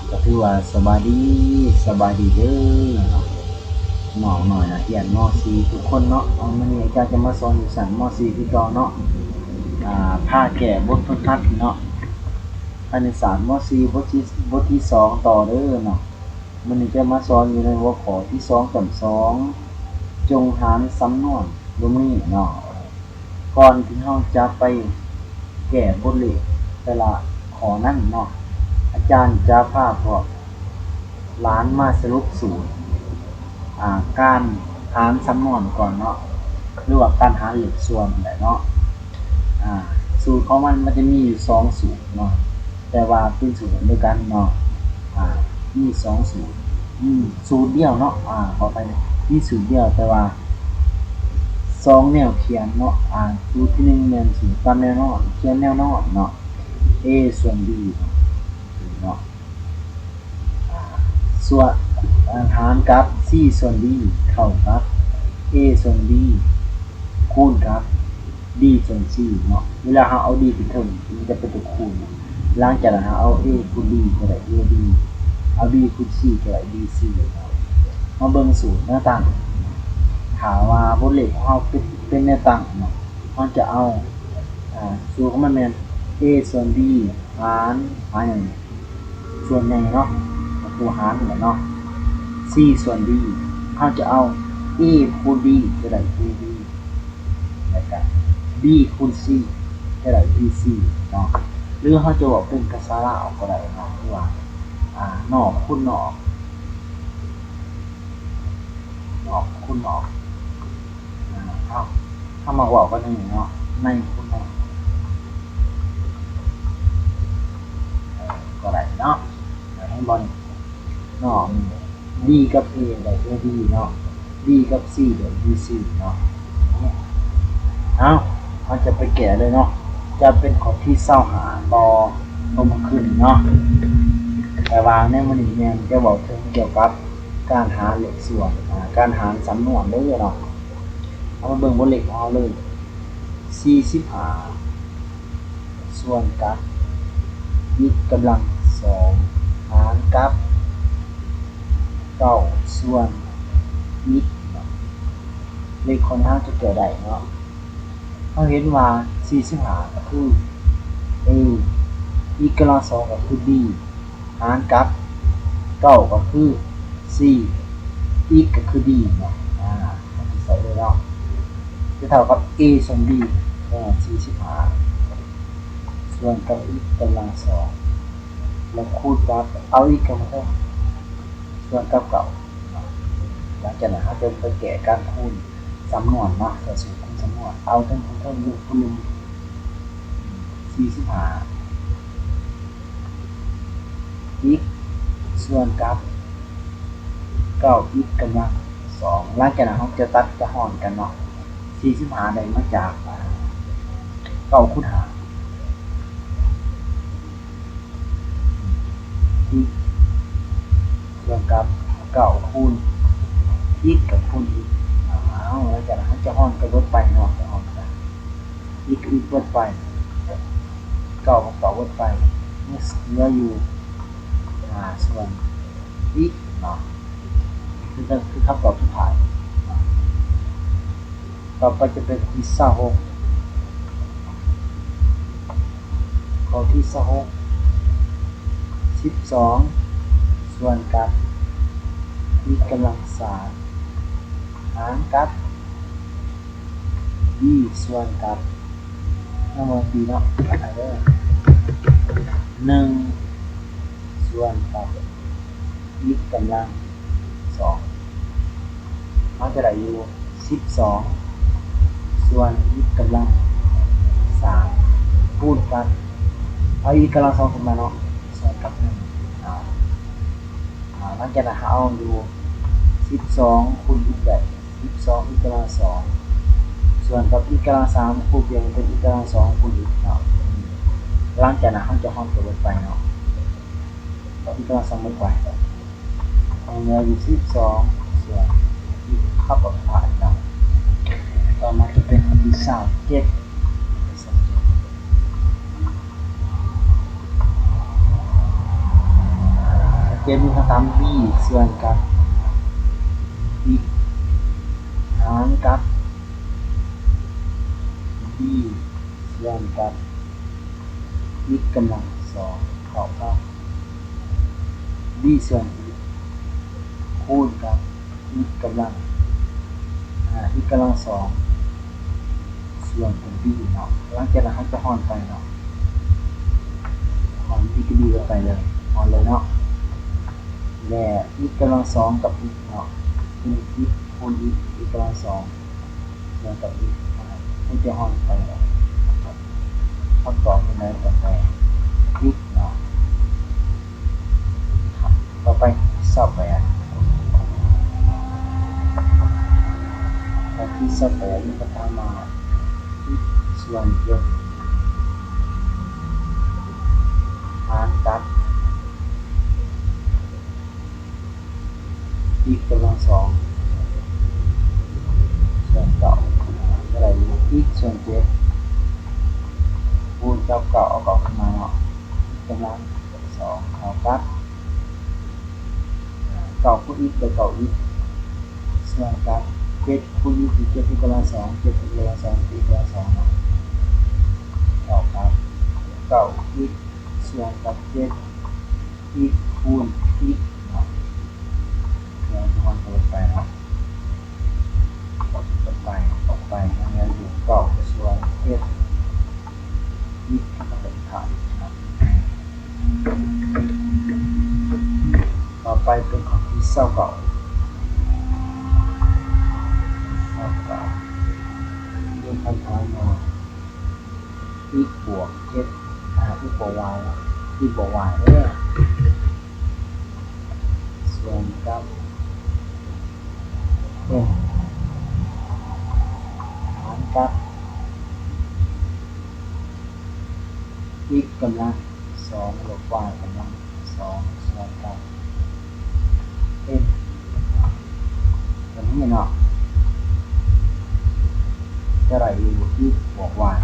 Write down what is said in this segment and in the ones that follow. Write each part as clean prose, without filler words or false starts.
ก็ถือว่าสบายดีเด้อเนาะน้องหน่อยนะเรียนม .4 ทุกคนเนาะมื้อนี้อาจารย์จะมาสอนอยู่ชั้นม .4 คือเก่าเนาะพาแก้บททดทัดเนาะคณิตศาสตร์ม .4 บทที่2ต่อเด้อเนาะมื้อนี้จะมาสอนอยู่ในหัวข้อที่2กับ2จงหารสำนวนตรงนี้เนาะก่อนที่เราจะไปแก้บทเลขแต่ละข้อนั้นเนาะอาจารย์จะพาพวกหลานมาสรุปสูตรการหารสำนวนก่อนเนาะหรือว่าการหารเลขส่วนได้เนาะสูตรของมันจะมีอยู่2สูตรเนาะแต่ว่าเป็นสูตรเดียวกันเนาะมี2สูตรสูตรเดียวเนาะขอไปมีสูตรเดียวแต่ว่า2แนวเขียนเนาะสูตรที่1แม่นสูตรตามแนวนอนเขียนแนวนอนเนาะ a ส่วน b เนาะส่วนหารกับ c ส่วน d เท่ากับ a ส่วน b คูณกับ d ส่วน c เนาะเวลาเราเอา d ขึ้นเทิงมันจะเป็นตัวคูณหลังจากนั้นเราเอา a คูณ d ก็ได้ ab เอา b คูณ c ก็ได้ bc เนาะมาเบิ่งสูตรหน้าตั้งถามว่าบทเลขของเราเป็นแนวตั้งเนาะเราจะเอาสูตรของมันแม่น a ส่วน b หารอย่างส่วนใหญ่เนาะตัวหารเนาะ c ส่วน d เราจะเอา a คูณ d จะได้ ab แล้วก็ b คูณ c จะได้ bc เนาะหรือเราจะบอกเป็นภาษาลาวก็ได้เนาะที่ว่านอกคูณนอกคูณนอกถ้ามาบอกกันอย่างนี้เนาะในคูณนอกก็ได้เนาะให้บอลนอก d กับ a ได้ ab เนาะ d กับ c ได้ bc เนาะเราจะไปแกะเลยเนาะจะเป็นข้อที่25ต่อมาขึ้นเนาะแต่ว่าในมื้อนี้แม่นจะบอกถึงเกี่ยวกับการหาเลขส่วนการหารสำนวนเด้อเนาะเอามาเบิ่งบทเลขของเราเลย45ส่วนกับยกกำลัง2หารกับ9ส่วนยเลขคนเราจะเกิดได้เนาะเราเห็นว่า45ก็คือ a ยกกำลัง2ก็คือ b หารกับ9ก็คือ c อีกก็คือ d เนาะใส่เลยเนาะจะเท่ากับ a ส่วน b 45ส่วนกับอีกกำลัง2แล้วคูณกับเอาอีกกำลังส่วนกับหลังจากนั้นเราจะไปแกะการคูณสำนวนเนาะแต่สูตรคูณสำนวนเอาทั้งลูกคูณ45อีกส่วนกับ9อีกกำลัง2หลังจากนั้นเราจะตัดจะห่อนกันเนาะ45ได้มาจาก9คูณ5อีกส่วนกับ9คูณอีกกับคูณอีกแล้วจากนั้นเราจะห่อนกันลดไปเนาะจะห่อนกันอีกลดไป9กับ9ลดไปเหลืออยู่ส่วนอีกเนาะคือคำตอบสุดท้ายต่อไปจะเป็นที่26ข้อที่12ส่วนกับอีกกำลัง3หารกับ b ส่วนกับน้ำมันดีเนาะอะไรเด้อ1ส่วนกับอีกกำลัง2มันจะได้อยู่12ส่วนอีกกำลัง3คูณกันเอาอีกกำลัง2ขึ้นมาเนาะส่วนกับ1หลังจากนั้นเอาอยู่12คูณอีกได้12อีกกำลัง2ส่วนกับอีกกำลัง3คูณเปลี่ยนเป็นอีกกำลัง2คูณอีกเนาะหลังจากนั้นเราจะห่อนตัวลงไปเนาะอีกกำลัง2ลงไปเอาเหลืออยู่12ส่วนอีกเข้ากับผ่านเนาะต่อมาจะเป็นข้อที่27 จ็ดมีคำถามบี้ส่วนกับอีกหารกับบี้ส่วนกับอีกกำลังสองเท่ากับบี้ส่วนอีกคูณกับอีกกำลังอีกกำลังสองส่วนเป็นบี้เนาะหลังจากนั้นเขาจะห่อนไปเนาะห่อนอีกก็บี้ไปเลยห่อนเลยเนาะและอีกกำลังสองกับอีกเนาะอีกคูณอีกกำลังสองส่วนกับอีกมันจะห่อนไปเนาะคำตอบเป็นอะไรต่อไปอีกเนาะต่อไปสอบไปที่สอบไปนี่ก็ทำมาอีกส่วนเยอะหารกับอีกกำลังสองส่วนเก่าอะไรอีกส่วนเจ็ดคูณกับเก่าเอาเก่าขึ้นมาเนาะกำลังสองเท่ากับเก่าคูณอีกเลยเก่าอีกส่วนกับเจ็ดคูณอีกเจ็ดอีกกำลังสองเจ็ดอีกกำลังสองอีกกำลังสองเนาะเท่ากับเก่าอีกส่วนกับเจ็ดอีกคูณอีกเนาะเราจะมาตัวไปเนาะต่อไปยังไงอยู่เก่าส่วนเจ็ดอีกก็เป็นฐานนะต่อไปเป็นของที่เศร้าเก่าเรื่องคำถามมาอีกบวกเจ็ดอีกบวก y อีกบวก y ส่วนกับหารกับอีกกำลังสองลบ y กำลังสองส่วนกับแบบนี้เนาะจะไรอยู่อีกบวก y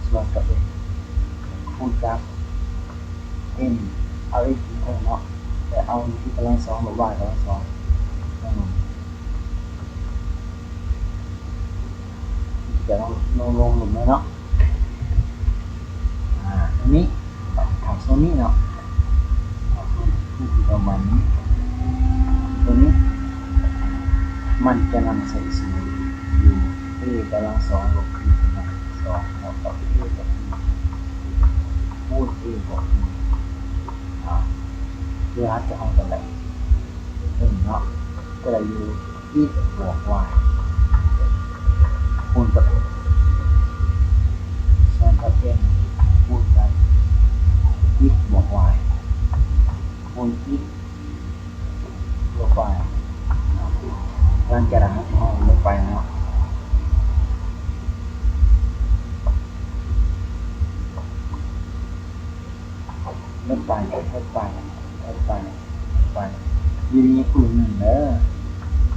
ส่วนกับคูณกับเอาอีกทีเนาะแต่เอาที่กำลังสองลบ y กำลังสองจะลงหลุมเลยเนาะตรงนี้ทำโซนนี้เนาะประมาณนี้ตัวนี้มันจะนำใส่สูตรอยู่กำลังสองลบคือกำลังสองเท่ากับกับพูดบอกเพื่อจะเอาอะไรเนาะก็เลยอยู่ที่บวก y คูณกับส่วนกับคูณกันอีกบวก y คูณอีกบวก y หลังจากนั้นเอาลงไปเนาะลดไปยืนนี้คูณหนึ่งเด้อ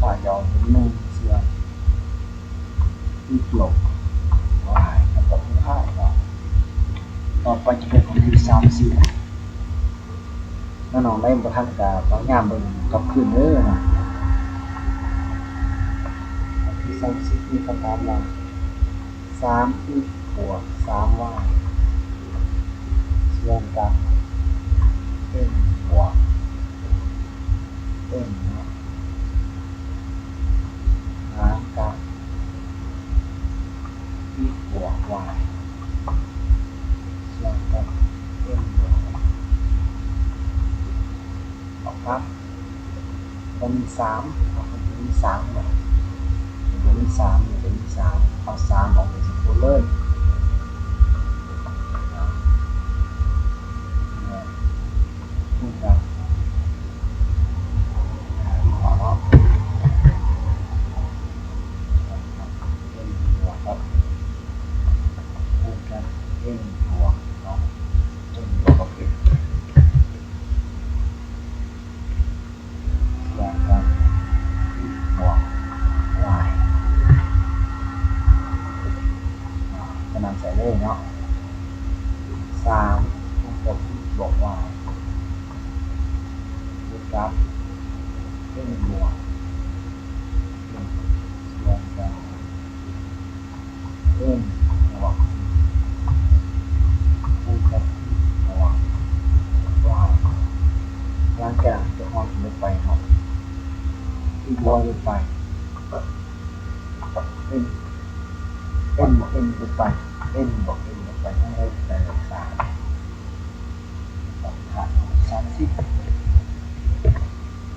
ฝ่ายยาวหนึ่งเสื่อมอีกลบ y แล้วก็เป็นค่าเนาะต่อไปจะเป็นของที่30น้องได้ประทับกับบางงานเบิ่งกับคืนเด้อนะที่30มีคำถามว่า3อีกบวก 3y ส่วนกับบวกหารกับอีกบวก y ส่วนกับบวกเอาครับมันมี3เลยมันมี3เอา3ออกเป็น0เลยคูณกับ กับnบวกnส่วนกับnบวกคูณกับบวกy หลังจากจะหอดลงไปเนาะอีกบวกลงไปn n บวก n ลงไปn บวก n ลงไปให้ได้แต่ละสาม30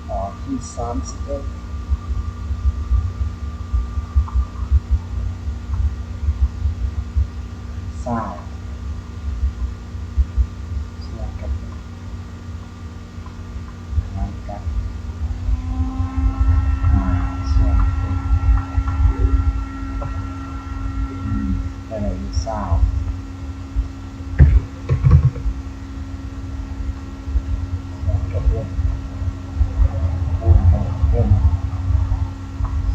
ต่อที่31เศร้าส่วนกับหารกับส่วนเป็นอะไรเศร้าส่วนกับคูณกับ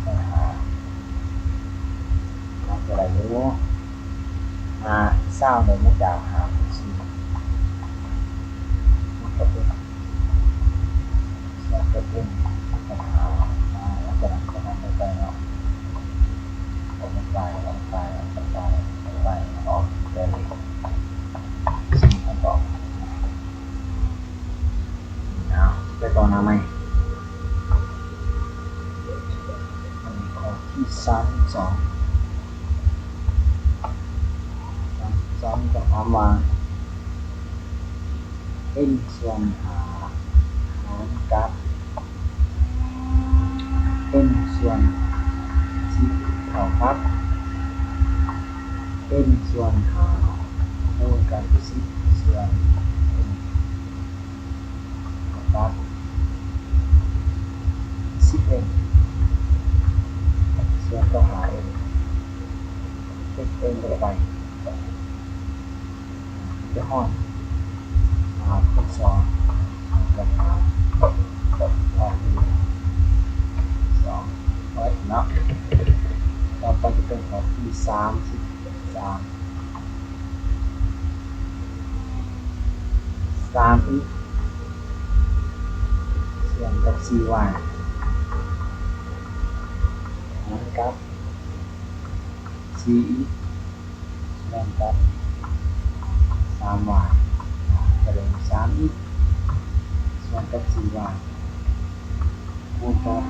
ใส่หาทำอะไรรู้เศร้าเลยไม่จ่าหาสี่กับส่วนกับปัญหาแล้วจะทำไปเนาะออกไปออกไปออกไปเลยสี่ขั้นตอนไปต่อหน้าไหมข้อที่32จะถามว่า n ส่วนหารกับ n ส่วน10เท่ากับ n ส่วนหาคูณกับ10ส่วน n เท่ากับ10n ส่วนต้องหา n ติด n ลงไปจะห้อนคูณ2กับ2ไว้เนาะต่อไปจะเป็นข้อที่33อีกส่วนกับ 4y หารกับ4อีกส่วนกับ 3y จะเป็น3อีกส่วนกับ 4y คูณกับ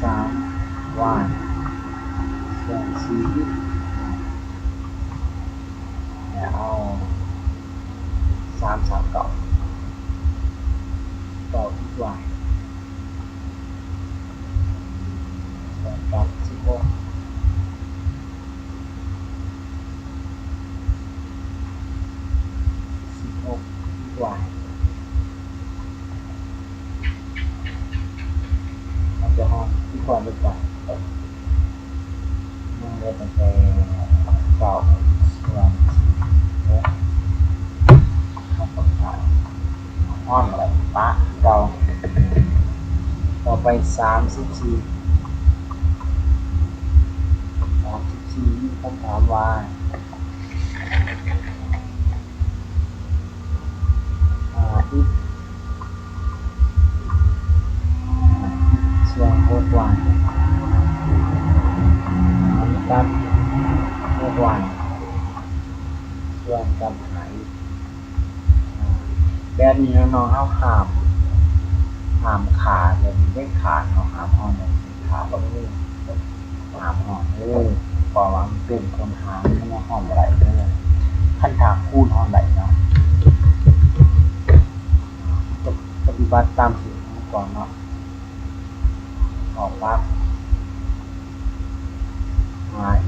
3y ส่วน4อีกแล้วเอา3 ต่ออีก y ส่วนกับ16อีก y มันจะห้องที่ความเป็นไปมันเลยเป็นไปเก่าส่วนห้องประกาศห้องอะไรปะเก่าต่อไป34คำถามว่าอีกส่วน6y กับ6y ส่วนกับหายแบบนี้น้องๆห้ามขาดเลยไม่ขาดเนาะห้ามห้องเลยขาดก็ไม่ห้ามห้องเลยพอวางเป็นคนหามไม่มาห้องอะไรเลยขั้นทางคูณห้องไหนเนาะปฏิบัติตามสิ่งที่ก่อนเนาะออกปั๊บหาย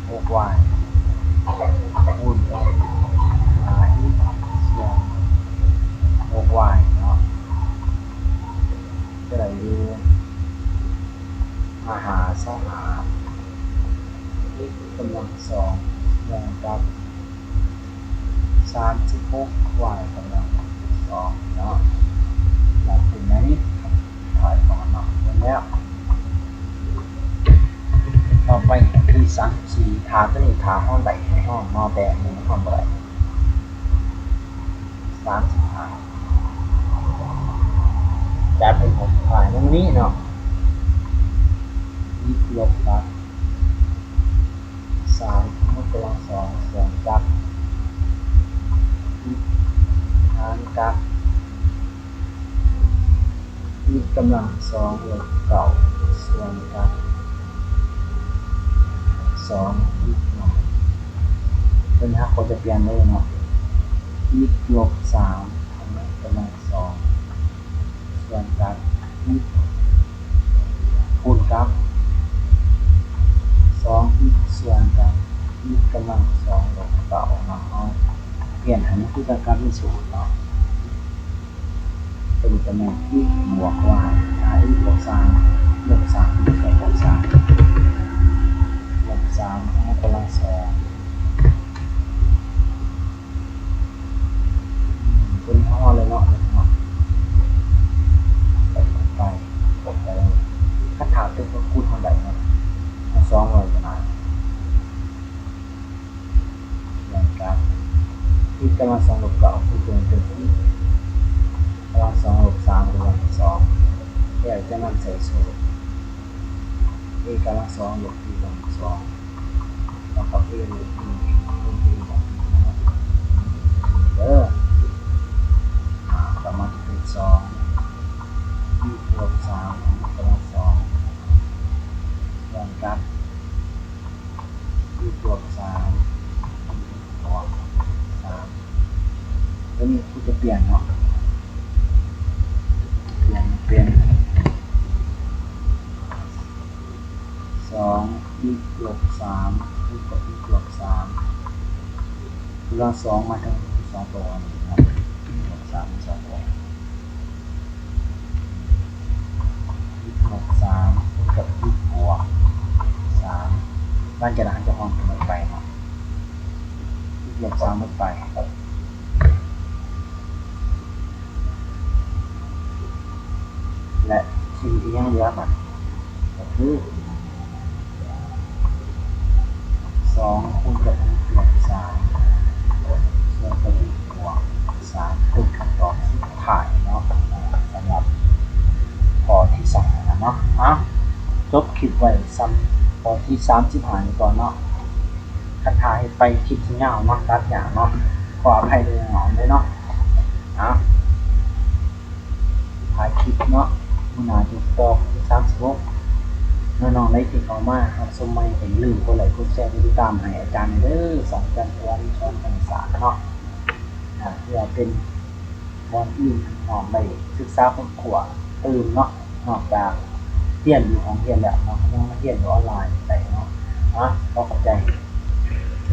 6y คูณหายส่วน6y เนาะจะได้ดูหากำลัง2อย่างกับ36y กำลัง2เนาะหลังจากนี้ถ่ายก่อนเนาะแล้วต่อไปที่34ถาตัวนี้ถาห้องใดในห้องนอแบกในห้องใด35 จัดให้ผมถ่ายตรงนี้เนาะอีกลบครับ3ทั้งหมดกำลัง2ส่วนกับอีกหารกับอีกกำลัง2ลบเก้าส่วนกับ2อีกเนาะเป็นหักก็จะเปลี่ยนเลยเนาะอีกลบ3ทั้งหมดกำลัง2ส่วนกับอีกคูณกับ2อีกส่วนกับอีกกำลัง2ลบเก้าเนาะเอาเปลี่ยนให้มันคือกับมีสูตรเนาะเป็นตำแหน่งอีกบวกว่าอีกบวก3ลบ3ลบ3ลบ3ทั้งหมดกำลัง2เป็นห้อเลยเนาะไปถ้าถามถึงคูณเท่าใดเนาะ200ประมาณอย่างการอีกกำลัง2ลบเก้าคือเป็นอีกกำลัง2ลบ3กำลัง2แล้วจะนำใส่สูตรอีกกำลัง2ลบอีกกำลัง2แล้วก็เรียนอีกประมาณเป็น2อีกลบ3กำลัง2ส่วนกับอีกลบ3บวก3แล้วนี่กูจะเปลี่ยนเนาะเปลี่ยนเป็น2อีกลบ3อีกกับอีกลบ3กำลัง2มาทั้ง2ตัวนะครับลบ3 2ตัวอีกลบ3กับอีกบวก3บ้านจะหลังจะห้องหมดไปเนาะอีกลบ3หมดไปและสิ่งที่ยังเหลือมันก็คือ2คูณกับอีกลบ3ส่วนกับอีกบวก3เป็นคำตอบสุดท้ายเนาะสำหรับข้อที่2นะเนาะจบคลิปไว้ซ้ำข้อที่35นี้ก่อนเนาะคันถ่ายไปคลิปที่ยาวเนาะตัดอย่างเนาะขออภัยด้วยเนาะถ่ายคลิปเนาะมื้อหน้าจะต่อที่36น้องๆได้ที่เข้ามาครับสมัยอย่าลืมกดไลค์กดแชร์กดติดตามให้อาจารย์เด้อสอนการสอนการศึกษาเนาะเพื่อเป็นบอนอื่นน้องได้ศึกษาค้นคว้าตื่นเนาะนอกจากเรียนอยู่ของเรียนแล้วเนาะยังมาเรียนอยู่ออนไลน์ได้เนาะขอขอบใจ